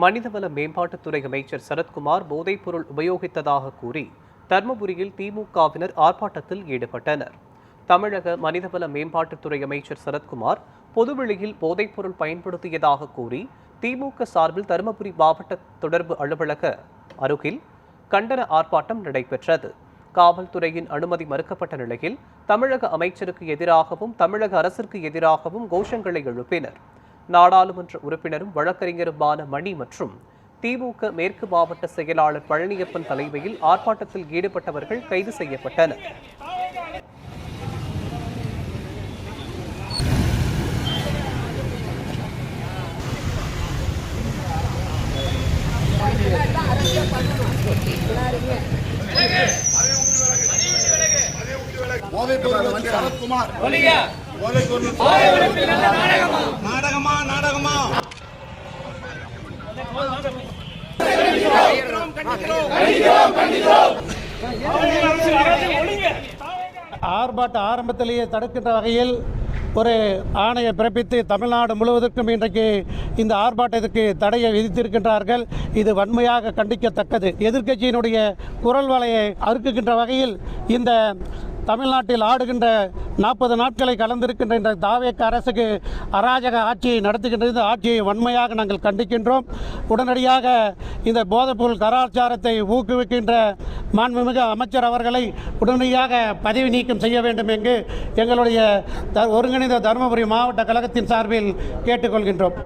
மனிதவள மேம்பாட்டுத்துறை அமைச்சர் சரத்குமார் போதைப்பொருள் உபயோகித்ததாக கூறி தர்மபுரியில் திமுகவினர் ஆர்ப்பாட்டத்தில் ஈடுபட்டனர். தமிழக மனிதவள மேம்பாட்டுத்துறை அமைச்சர் சரத்குமார் பொதுவெளியில் போதைப்பொருள் பயன்படுத்தியதாக கூறி திமுக சார்பில் தருமபுரி மாவட்ட தொடர்பு அலுவலக அருகில் கண்டன ஆர்ப்பாட்டம் நடைபெற்றது. காவல்துறையின் அனுமதி மறுக்கப்பட்ட நிலையில் தமிழக அமைச்சருக்கு எதிராகவும் தமிழக அரசிற்கு எதிராகவும் கோஷங்களை எழுப்பினர். நாடாளுமன்ற உறுப்பினரும் வழக்கறிஞருமான மணி மற்றும் திமுக மேற்கு மாவட்ட செயலாளர் பழனியப்பன் தலைமையில் ஆர்ப்பாட்டத்தில் ஈடுபட்டவர்கள் கைது செய்யப்பட்டனர். ஆர்ப்பாட்ட ஆரம்பத்திலேயே தடுக்கின்ற வகையில் ஒரு ஆணையை பிறப்பித்து தமிழ்நாடு முழுவதற்கும் இன்றைக்கு இந்த ஆர்ப்பாட்டத்திற்கு தடையை விதித்திருக்கின்றார்கள். இது வன்மையாக கண்டிக்கத்தக்கது. எதிர்க்கட்சியினுடைய குரல் வலையை அறுக்குகின்ற வகையில் இந்த தமிழ்நாட்டில் ஆடுகின்ற 40 நாட்களை கலந்திருக்கின்ற இந்த தாவேக அரசுக்கு அராஜக ஆட்சியை நடத்துகின்ற இந்த ஆட்சியை வன்மையாக நாங்கள் கண்டிக்கின்றோம். உடனடியாக இந்த போதைப்பொருள் கலாச்சாரத்தை ஊக்குவிக்கின்ற மாண்புமிகு அமைச்சர் அவர்களை உடனடியாக பதவி நீக்கம் செய்ய வேண்டும் என்று எங்களுடைய ஒருங்கிணைந்த தருமபுரி மாவட்ட கழகத்தின் சார்பில் கேட்டுக்கொள்கின்றோம்.